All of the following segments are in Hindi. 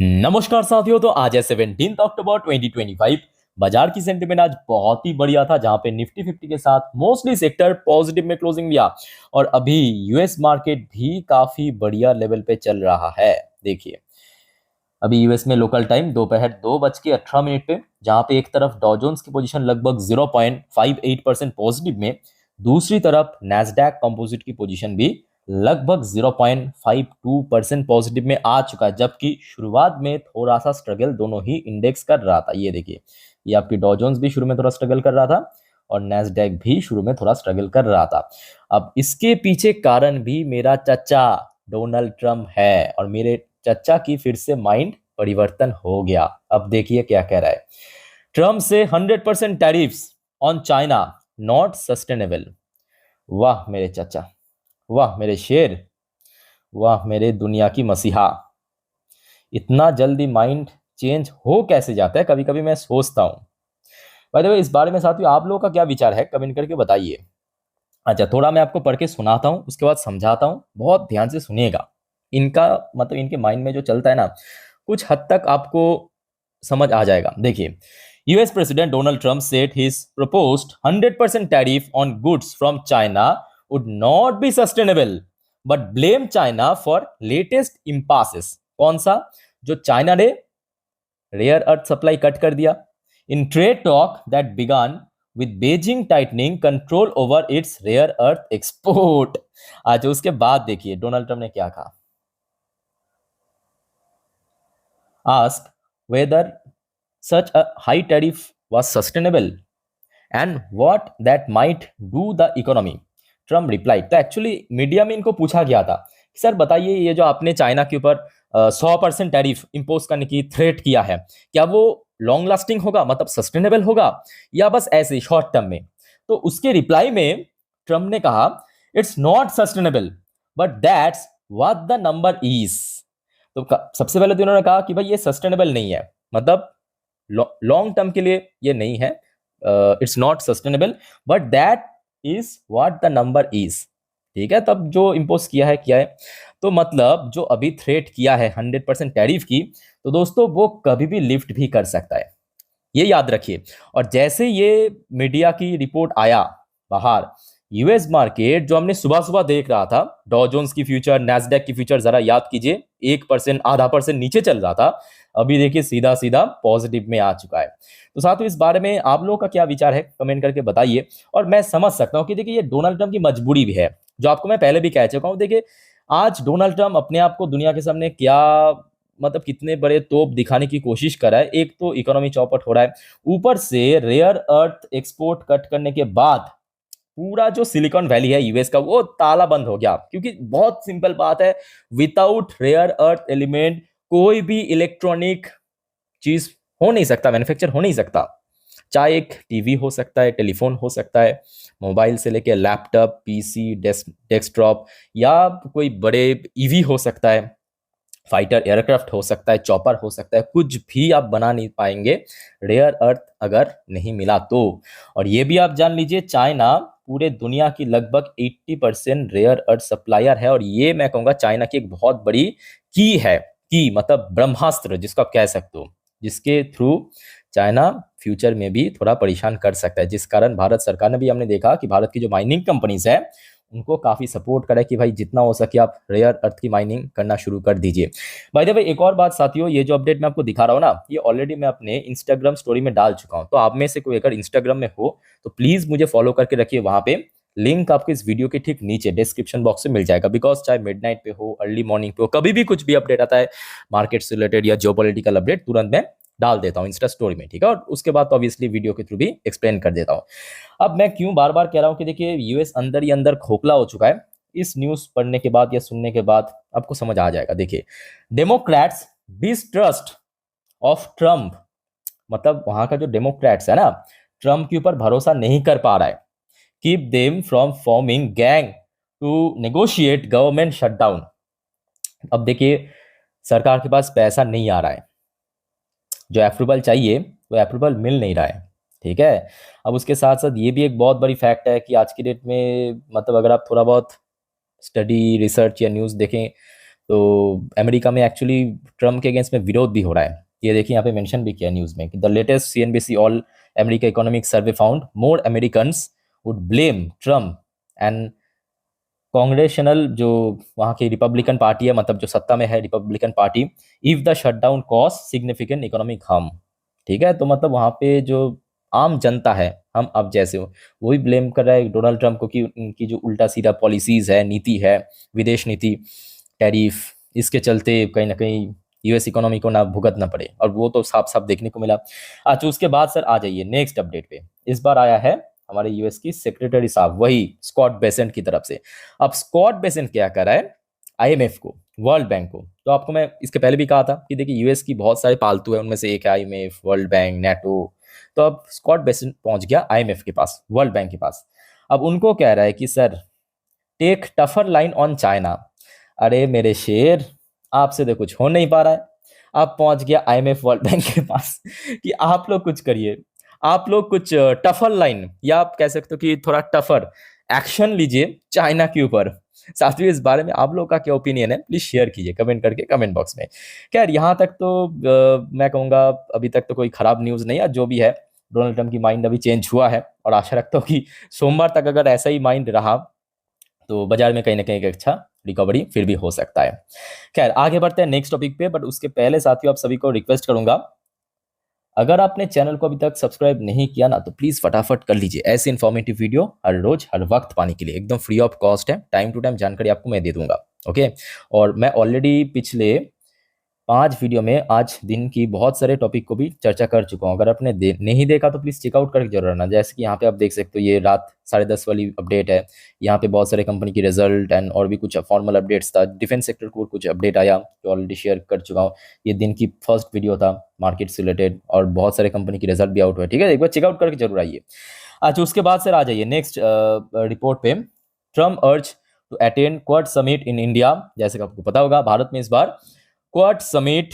नमस्कार साथियों। तो आज है 17 अक्टूबर 2025। बाजार की सेंटीमेंट आज बहुत ही बढ़िया था, जहां पे निफ्टी 50 के साथ मोस्टली सेक्टर पॉजिटिव में क्लोजिंग लिया और अभी यूएस मार्केट भी काफी बढ़िया लेवल पे चल रहा है। देखिए, अभी यूएस में लोकल टाइम दोपहर 2:18 पे, जहां पे एक तरफ डॉ जोन्स की पोजीशन लगभग 0.58% पॉजिटिव में, दूसरी तरफ नैस्डैक कंपोजिट की पोजीशन भी लगभग 0.52% पॉजिटिव में आ चुका है, जबकि शुरुआत में थोड़ा सा स्ट्रगल दोनों ही इंडेक्स कर रहा था। ये देखिए, ये आपकी डॉ जोन्स भी शुरू में थोड़ा स्ट्रगल कर रहा था और नैस्डैक भी शुरू में थोड़ा स्ट्रगल कर रहा था। अब इसके पीछे कारण भी मेरा चचा डोनाल्ड ट्रम्प है और मेरे चचा की फिर से माइंड परिवर्तन हो गया। अब देखिए क्या कह रहा है। ट्रम्प से 100% tariffs on China not sustainable. वाह मेरे चचा, वाह मेरे शेर, वाह मेरे दुनिया की मसीहा। इतना जल्दी माइंड चेंज हो कैसे जाता है, कभी कभी मैं सोचता हूँ। बाय द वे, इस बारे में साथियों आप लोगों का क्या विचार है, कमेंट करके बताइए। अच्छा, थोड़ा मैं आपको पढ़ के सुनाता हूँ, उसके बाद समझाता हूँ, बहुत ध्यान से सुनिएगा। इनका मतलब इनके माइंड में जो चलता है ना, कुछ हद तक आपको समझ आ जाएगा। देखिए, US president Donald Trump said his proposed 100% tariff on goods from China would not be sustainable but blame China for latest impasses। कौन सा? जो चाइना ने रेयर अर्थ सप्लाई कट कर दिया in trade talk that began with Beijing tightening control over its rare earth export. आज उसके बाद देखिए डोनाल्ड ट्रम्प ने क्या कहा। Ask whether such a high tariff was sustainable and what that might do the economy। Trump reply, तो एक्चुअली मीडिया में इनको पूछा गया था कि सर बताइए, ये जो आपने चाइना के ऊपर 100% टैरिफ इंपोज करने की थ्रेट किया है, क्या वो लॉन्ग लास्टिंग होगा, मतलब सस्टेनेबल होगा, या बस ऐसे शॉर्ट टर्म में? तो उसके रिप्लाई में ट्रम्प ने कहा, it's not sustainable but that's what the number is. तो सबसे पहले तो इन्होंने कहा कि भाई ये सस्टेनेबल नहीं है, मतलब लॉन्ग टर्म के लिए ये नहीं है, it's not sustainable but that is what the number is. ठीक है, तब जो इंपोज किया है किया है। तो मतलब जो अभी थ्रेट किया है 100% टैरिफ की, तो दोस्तों वो कभी भी लिफ्ट भी कर सकता है, ये याद रखिए। और जैसे ये मीडिया की रिपोर्ट आया बाहर, यूएस मार्केट जो हमने सुबह सुबह देख रहा था, डॉ जोन्स की फ्यूचर, नैस्डैक की फ्यूचर, जरा याद कीजिए, 1% आधा परसेंट नीचे चल रहा था, अभी देखिए सीधा सीधा पॉजिटिव में आ चुका है। तो साथियों इस बारे में आप लोगों का क्या विचार है, कमेंट करके बताइए। और मैं समझ सकता हूँ कि देखिए ये डोनाल्ड ट्रम्प की मजबूरी भी है, जो आपको मैं पहले भी कह चुका हूँ। देखिए, आज डोनाल्ड ट्रम्प अपने आप को दुनिया के सामने क्या, मतलब कितने बड़े तोप दिखाने की कोशिश कर रहा है। एक तो इकोनॉमी चौपट हो रहा है, ऊपर से रेयर अर्थ एक्सपोर्ट कट करने के बाद पूरा जो सिलिकॉन वैली है यूएस का, वो ताला बंद हो गया। क्योंकि बहुत सिंपल बात है, विदाउट रेयर अर्थ एलिमेंट कोई भी इलेक्ट्रॉनिक चीज हो नहीं सकता, मैन्युफैक्चर हो नहीं सकता। चाहे एक टीवी हो सकता है, टेलीफोन हो सकता है, मोबाइल से लेके लैपटॉप, पीसी, डेस्कटॉप, या कोई बड़े ईवी हो सकता है, फाइटर एयरक्राफ्ट हो सकता है, चॉपर हो सकता है, कुछ भी आप बना नहीं पाएंगे रेयर अर्थ अगर नहीं मिला तो। और ये भी आप जान लीजिए, चाइना पूरे दुनिया की लगभग 80% रेयर अर्थ सप्लायर है, और ये मैं कहूंगा चाइना की एक बहुत बड़ी की है। की मतलब ब्रह्मास्त्र जिसको आप कह सकते हो, जिसके थ्रू चाइना फ्यूचर में भी थोड़ा परेशान कर सकता है। जिस कारण भारत सरकार ने भी, हमने देखा कि भारत की जो माइनिंग कंपनीज है उनको काफी सपोर्ट करें कि भाई जितना हो सके आप रेयर अर्थ की माइनिंग करना शुरू कर दीजिए। भाई देखो एक और बात साथियों, ये जो अपडेट मैं आपको दिखा रहा हूँ ना, ये ऑलरेडी मैं अपने इंस्टाग्राम स्टोरी में डाल चुका हूँ। तो आप में से कोई अगर इंस्टाग्राम में हो तो प्लीज मुझे फॉलो करके रखिए, वहां पे लिंक आपको इस वीडियो के ठीक नीचे डिस्क्रिप्शन बॉक्स में मिल जाएगा। बिकॉज चाहे मिडनाइट पे हो, अर्ली मॉर्निंग पे हो, कभी भी कुछ भी अपडेट आता है मार्केट से रिलेटेड या जियोपॉलिटिकल अपडेट, तुरंत मैं डाल देता हूँ इंस्टा स्टोरी में। ठीक है, और उसके बाद तो ऑब्वियसली वीडियो के थ्रू भी एक्सप्लेन कर देता हूँ। अब मैं क्यों बार बार कह रहा हूँ कि देखिए यूएस अंदर ही अंदर खोखला हो चुका है, इस न्यूज पढ़ने के बाद या सुनने के बाद आपको समझ आ जाएगा। देखिए, डेमोक्रेट्स डिसट्रस्ट ऑफ ट्रम्प, मतलब वहां का जो डेमोक्रेट्स है ना, ट्रम्प के ऊपर भरोसा नहीं कर पा रहा है। Keep them from forming gang to negotiate government shutdown. अब देखिए, सरकार के पास पैसा नहीं आ रहा है, जो अप्रूवल चाहिए वो अप्रूवल मिल नहीं रहा है। ठीक है, अब उसके साथ साथ ये भी एक बहुत बड़ी फैक्ट है कि आज की डेट में, मतलब अगर आप थोड़ा बहुत स्टडी, रिसर्च या न्यूज़ देखें, तो अमेरिका में एक्चुअली ट्रम्प के अगेंस्ट में विरोध भी हो रहा है। ये देखिए यहाँ पे मेंशन भी किया न्यूज़ में कि the latest CNBC all America economic survey found more Americans would blame Trump and congressional, जो वहाँ की रिपब्लिकन पार्टी है, मतलब जो सत्ता में है Republican party, if the shutdown cause significant economic harm. ठीक है, तो मतलब वहाँ पे जो आम जनता है, हम अब जैसे हो, वही ब्लेम कर रहा है डोनाल्ड ट्रंप को कि उनकी जो उल्टा सीधा पॉलिसीज है, नीति है, विदेश नीति, टैरिफ, इसके चलते कहीं ना कहीं यूएस इकोनॉमी को ना भुगतना पड़े, और वो तो साफ साफ देखने को मिला। अच्छा, उसके बाद सर आ जाइए नेक्स्ट अपडेट पे। इस बार आया है हमारे यूएस की सेक्रेटरी साहब, वही स्कॉट बेसेंट की तरफ से। अब स्कॉट बेसेंट क्या कर रहा है, आईएमएफ को, वर्ल्ड बैंक को, तो आपको मैं इसके पहले भी कहा था कि देखिए यूएस की बहुत सारे पालतू है, उनमें से एक है आईएमएफ, वर्ल्ड बैंक, नेटो। तो अब स्कॉट बेसेंट पहुंच गया आईएमएफ के पास, वर्ल्ड बैंक के पास। अब उनको कह रहा है कि sir take tougher line on China. अरे मेरे शेर, आपसे तो कुछ हो नहीं पा रहा है। आप पहुंच गया आईएमएफ वर्ल्ड बैंक के पास कि आप लोग कुछ करिए, आप लोग कुछ टफर लाइन, या आप कह सकते हो कि थोड़ा टफर एक्शन लीजिए चाइना के ऊपर। साथियों, इस बारे में आप लोग का क्या ओपिनियन है, प्लीज शेयर कीजिए कमेंट करके, कमेंट बॉक्स में। खैर यहाँ तक तो मैं कहूँगा अभी तक तो कोई खराब न्यूज़ नहीं है। जो भी है, डोनाल्ड ट्रंप की माइंड अभी चेंज हुआ है, और आशा रखता हूँ कि सोमवार तक अगर ऐसा ही माइंड रहा तो बाजार में कहीं ना कहीं एक अच्छा रिकवरी फिर भी हो सकता है। खैर आगे बढ़ते हैं नेक्स्ट टॉपिक पे, बट उसके पहले साथियों आप सभी को रिक्वेस्ट करूंगा, अगर आपने चैनल को अभी तक सब्सक्राइब नहीं किया ना, तो प्लीज फटाफट कर लीजिए। ऐसे इन्फॉर्मेटिव वीडियो हर रोज हर वक्त पाने के लिए एकदम फ्री ऑफ कॉस्ट है, टाइम टू टाइम जानकारी आपको मैं दे दूंगा। ओके, और मैं ऑलरेडी पिछले 5 वीडियो में आज दिन की बहुत सारे टॉपिक को भी चर्चा कर चुका हूँ। अगर आपने नहीं देखा तो प्लीज़ चेकआउट करके जरूर आना। जैसे कि यहाँ पे आप देख सकते हो, ये रात 10:30 वाली अपडेट है। यहाँ पे बहुत सारे कंपनी की रिजल्ट एंड और भी कुछ फॉर्मल अपडेट्स था। डिफेंस सेक्टर को कुछ अपडेट आया जो ऑलरेडी शेयर कर चुका हूँ। ये दिन की फर्स्ट वीडियो था मार्केट से रिलेटेड, और बहुत सारे कंपनी की रिजल्ट भी आउट हुए। ठीक है, एक बार चेकआउट करके जरूर आइए। अच्छा, उसके बाद सर आ जाइए नेक्स्ट रिपोर्ट पे। Trump urged to attend Quad summit in India. जैसे कि आपको पता होगा, भारत में इस बार क्वाड समिट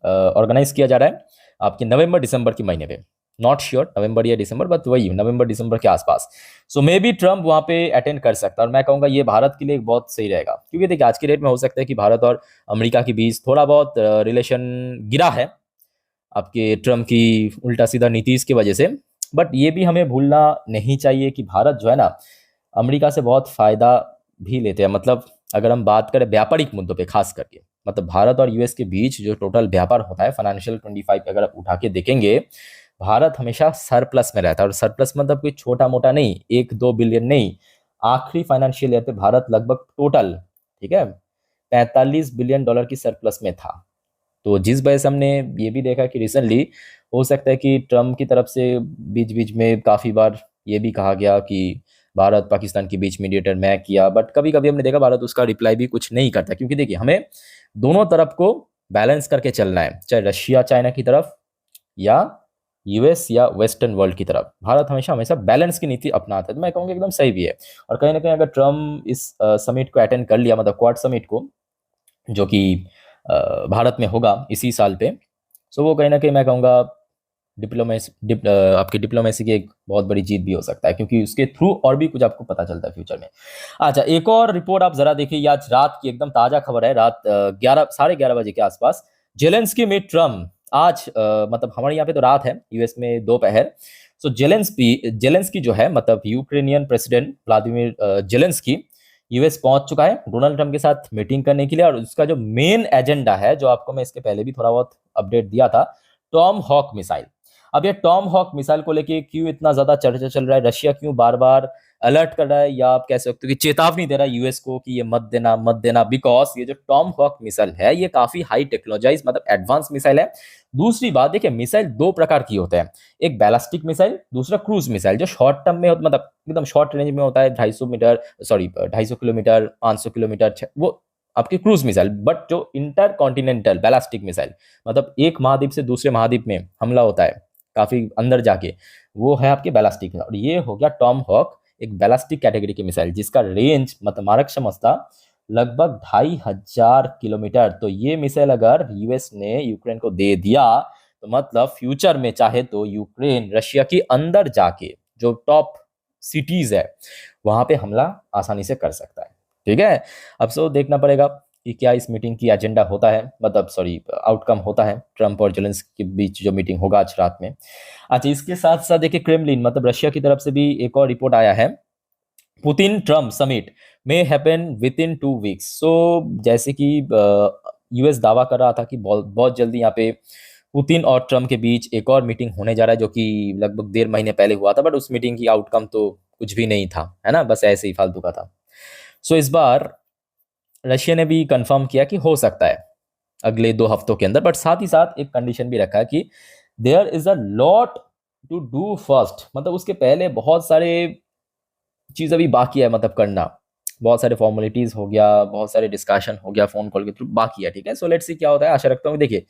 ऑर्गेनाइज किया जा रहा है आपके नवंबर दिसंबर के महीने पे। नॉट श्योर नवंबर या दिसंबर, बट वही नवंबर दिसंबर के आसपास। सो मे बी ट्रम्प वहाँ पे अटेंड कर सकता है, और मैं कहूँगा ये भारत के लिए बहुत सही रहेगा, क्योंकि देखिए आज के डेट में हो सकता है कि भारत और अमेरिका के बीच थोड़ा बहुत रिलेशन गिरा है आपके ट्रम्प की उल्टा सीधा नीतिश की वजह से। बट ये भी हमें भूलना नहीं चाहिए कि भारत जो है ना, अमेरिका से बहुत फायदा भी लेते हैं। मतलब अगर हम बात करें व्यापारिक मुद्दों पे खास करके, मतलब भारत और यूएस के बीच जो टोटल व्यापार होता है फाइनेंशियल 25 अगर आप उठा के देखेंगे, भारत हमेशा सरप्लस में रहता है। और सरप्लस मतलब कोई छोटा मोटा नहीं, 1-2 बिलियन नहीं, आखिरी फाइनेंशियल ईयर पे भारत लगभग टोटल, ठीक है, $45 बिलियन की सरप्लस में था। तो जिस वजह से हमने ये भी देखा कि रिसेंटली हो सकता है कि ट्रम्प की तरफ से बीच बीच में काफ़ी बार ये भी कहा गया कि भारत पाकिस्तान के बीच मीडिएटर मैं किया, बट कभी कभी हमने देखा भारत उसका रिप्लाई भी कुछ नहीं करता। क्योंकि देखिए हमें दोनों तरफ को बैलेंस करके चलना है, चाहे रशिया चाइना की तरफ या यूएस या वेस्टर्न वर्ल्ड की तरफ। भारत हमेशा हमेशा बैलेंस की नीति अपनाता है, तो मैं कहूँगा एकदम सही भी है। और कहीं ना कहीं अगर ट्रम्प इस समिट को अटेंड कर लिया, मतलब क्वाड समिट को, जो कि भारत में होगा इसी साल पे, सो वो कहीं ना कहीं मैं कहूँगा आपकी डिप्लोमेसी की एक बहुत बड़ी जीत भी हो सकता है, क्योंकि उसके थ्रू और भी कुछ आपको पता चलता है फ्यूचर में। अच्छा, एक और रिपोर्ट आप जरा देखिए, आज रात की एकदम ताजा खबर है, रात 11 साढ़े 11 बजे के आसपास जेलेंस्की मीट ट्रम्प। आज मतलब हमारे यहाँ पे तो रात है, यूएस में दोपहर। सो जेलेंस्की जो है, मतलब Ukrainian president Vladimir Zelensky US पहुंच चुका है डोनाल्ड ट्रम्प के साथ मीटिंग करने के लिए। और उसका जो मेन एजेंडा है, जो आपको मैं इसके पहले भी थोड़ा बहुत अपडेट दिया था, टॉम हॉक मिसाइल। अब ये टॉम हॉक मिसाइल को लेके क्यों इतना ज्यादा चर्चा चल रहा है, रशिया क्यों बार बार अलर्ट कर रहा है, या आप कह सकते हो कि चेतावनी दे रहा है यूएस को कि ये मत देना मत देना, बिकॉज ये जो टॉम हॉक मिसाइल है ये काफी हाई टेक्नोलॉजाइज मतलब एडवांस मिसाइल है। दूसरी बात देखिए, मिसाइल 2 प्रकार की होते हैं, एक बैलिस्टिक मिसाइल, दूसरा क्रूज मिसाइल, जो शॉर्ट टर्म में मतलब एकदम शॉर्ट रेंज में होता है, 250 किलोमीटर 500 किलोमीटर, वो आपकी क्रूज मिसाइल। बट जो इंटर कॉन्टिनेंटल बैलिस्टिक मिसाइल, मतलब एक महाद्वीप से दूसरे महाद्वीप में हमला होता है काफी अंदर जाके, वो है आपके बैलिस्टिक। और ये हो गया टॉम हॉक, एक बैलिस्टिक कैटेगरी की मिसाइल, जिसका रेंज मतलब मारक क्षमता लगभग 2500 किलोमीटर। तो ये मिसाइल अगर यूएस ने यूक्रेन को दे दिया, तो मतलब फ्यूचर में चाहे तो यूक्रेन रशिया के अंदर जाके जो टॉप सिटीज है वहां पे हमला आसानी से कर सकता है। ठीक है, अब सो देखना पड़ेगा कि क्या इस मीटिंग की एजेंडा होता है, मतलब सॉरी आउटकम होता है ट्रम्प और जेलेंस्की के बीच जो मीटिंग होगा आज रात में। अच्छा, इसके साथ साथ देखिए क्रेमलिन मतलब रशिया की तरफ से भी एक और रिपोर्ट आया है, पुतिन ट्रम्प समिट में हैपन विद इन 2 वीक्स। सो जैसे कि यूएस दावा कर रहा था कि बहुत बहुत जल्दी यहाँ पे पुतिन और ट्रम्प के बीच एक और मीटिंग होने जा रहा है, जो कि लगभग 1.5 महीने पहले हुआ था, बट उस मीटिंग की आउटकम तो कुछ भी नहीं था, है ना, बस ऐसे ही फालतू का था। सो इस बार रशिया ने भी कंफर्म किया कि हो सकता है अगले 2 हफ्तों के अंदर, बट साथ ही साथ एक कंडीशन भी रखा है कि there is a lot to do first, मतलब उसके पहले बहुत सारे चीज़ अभी बाकी है, मतलब करना, बहुत सारे फॉर्मेलिटीज हो गया, बहुत सारे डिस्कशन हो गया फोन कॉल के थ्रू बाकी है, ठीक है। सो लेट्स सी क्या होता है, आशा रखता हूँ देखिए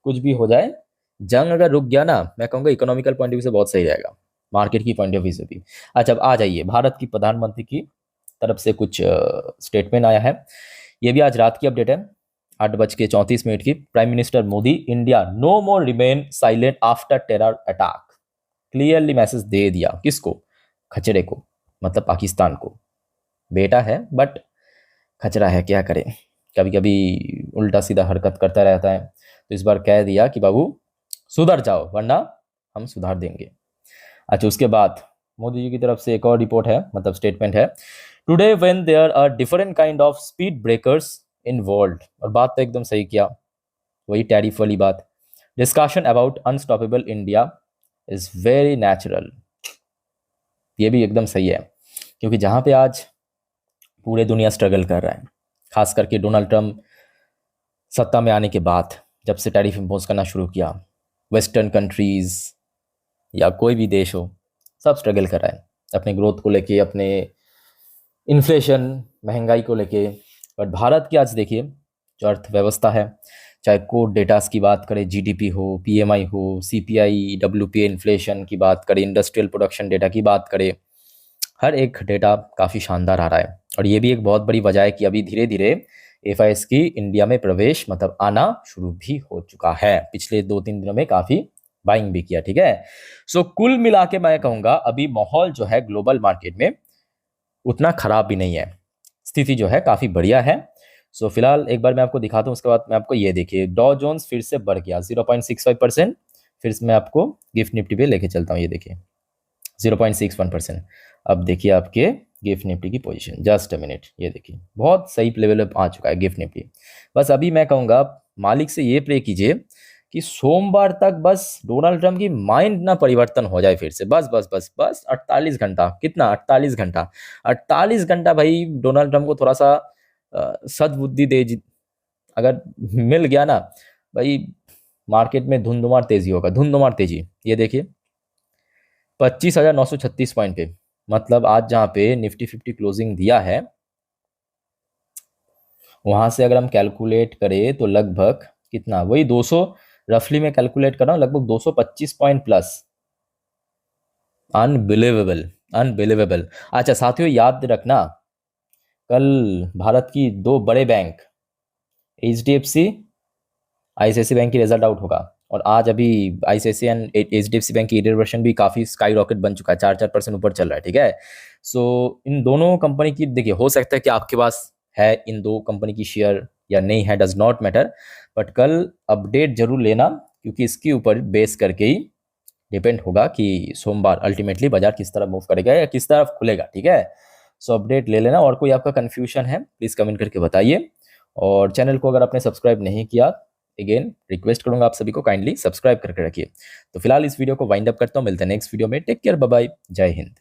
कुछ भी हो जाए, जंग अगर रुक गया ना, मैं कहूँगा इकोनॉमिकल पॉइंट ऑफ व्यू से बहुत सही रहेगा, मार्केट की पॉइंट ऑफ व्यू से भी। अच्छा, अब आ जाइए भारत की प्रधानमंत्री की तरफ से कुछ स्टेटमेंट आया है, ये भी आज रात की अपडेट है, 8:34 की। Prime minister Modi, India no more remain silent after terror attack, clearly message दे दिया किसको, खचरे को, मतलब पाकिस्तान को। बेटा है बट खचरा है, क्या करें, कभी कभी उल्टा सीधा हरकत करता रहता है, तो इस बार कह दिया कि बाबू सुधर जाओ वरना हम सुधार देंगे। अच्छा, उसके बाद मोदी जी की तरफ से एक और रिपोर्ट है, मतलब स्टेटमेंट है, today when there are different kind of speed breakers in world, और बात तो एकदम सही किया, वही टैरिफ वाली बात, discussion about unstoppable India is very natural, ये भी एकदम सही है, क्योंकि जहाँ पे आज पूरे दुनिया स्ट्रगल कर रहा है, खास करके डोनाल्ड ट्रम्प सत्ता में आने के बाद जब से टैरिफ इम्पोज करना शुरू किया, वेस्टर्न कंट्रीज या कोई भी देश हो, सब स्ट्रगल कर रहा है अपने ग्रोथ को लेके, अपने इन्फ्लेशन महंगाई को लेके। बट भारत की आज देखिए जो अर्थव्यवस्था है, चाहे कोर डेटास की बात करें, जीडीपी हो, पीएमआई हो, सीपीआई, डब्ल्यूपीए इन्फ्लेशन की बात करें, इंडस्ट्रियल प्रोडक्शन डेटा की बात करें, हर एक डेटा काफ़ी शानदार आ रहा है। और ये भी एक बहुत बड़ी वजह है कि अभी धीरे धीरे एफआईएस की इंडिया में प्रवेश मतलब आना शुरू भी हो चुका है, पिछले 2-3 दिनों में काफ़ी बाइंग भी किया, ठीक है। सो कुल मिला के मैं कहूँगा अभी माहौल जो है ग्लोबल मार्केट में उतना खराब भी नहीं है, स्थिति जो है काफ़ी बढ़िया है। सो फिलहाल एक बार मैं आपको दिखाता हूँ, उसके बाद मैं आपको ये देखिए डॉ जोन्स फिर से बढ़ गया 0.65%, फिर से मैं आपको गिफ्ट निफ्टी पे लेके चलता हूँ, ये देखिए 0.61%। अब देखिए आपके गिफ्ट निफ्टी की पोजीशन, जस्ट अ मिनट, ये देखिए बहुत सही लेवल पे आ चुका है गिफ्ट निफ्टी। बस अभी मैं कहूँगा मालिक से ये प्रे कीजिए कि सोमवार तक बस डोनाल्ड ट्रम्प की माइंड ना परिवर्तन हो जाए फिर से, बस बस बस बस 48 घंटा, कितना 48 घंटा, 48 घंटा भाई डोनाल्ड ट्रम्प को थोड़ा सा सद्बुद्धि अगर मिल गया ना भाई, मार्केट में धुंधुमार तेजी होगा, धुंधुमार तेजी। ये देखिए 25,936 पॉइंट पे, मतलब आज जहाँ पे निफ्टी 50 क्लोजिंग दिया है वहां से अगर हम कैलकुलेट करें तो लगभग कितना, वही 200 रफली में कैलकुलेट कर रहा हूँ, लगभग 225 पॉइंट प्लस, अनबिलीवेबल, अनबिलीवेबल। अच्छा साथियों, याद रखना कल भारत की 2 बड़े बैंक एचडीएफसी आईसीआईसी बैंक की रिजल्ट आउट होगा, और आज अभी आईसीआईसी एंड एचडीएफसी बैंक की वर्शन भी काफ़ी स्काई रॉकेट बन चुका है, 4-4% ऊपर चल रहा है, ठीक है। सो इन दोनों कंपनी की देखिए, हो सकता है कि आपके पास है इन दो कंपनी की शेयर या नहीं है, डज नॉट मैटर, बट कल अपडेट जरूर लेना, क्योंकि इसके ऊपर बेस करके ही डिपेंड होगा कि सोमवार अल्टीमेटली बाजार किस तरह मूव करेगा या किस तरफ खुलेगा, ठीक है। सो अपडेट ले लेना, और कोई आपका कन्फ्यूजन है प्लीज़ कमेंट करके बताइए, और चैनल को अगर आपने सब्सक्राइब नहीं किया, अगेन रिक्वेस्ट करूंगा आप सभी को काइंडली सब्सक्राइब करके रखिए। तो फिलहाल इस वीडियो को वाइंड अप करता हूँ, मिलते हैं नेक्स्ट वीडियो में, टेक केयर, बाय बाय, जय हिंद।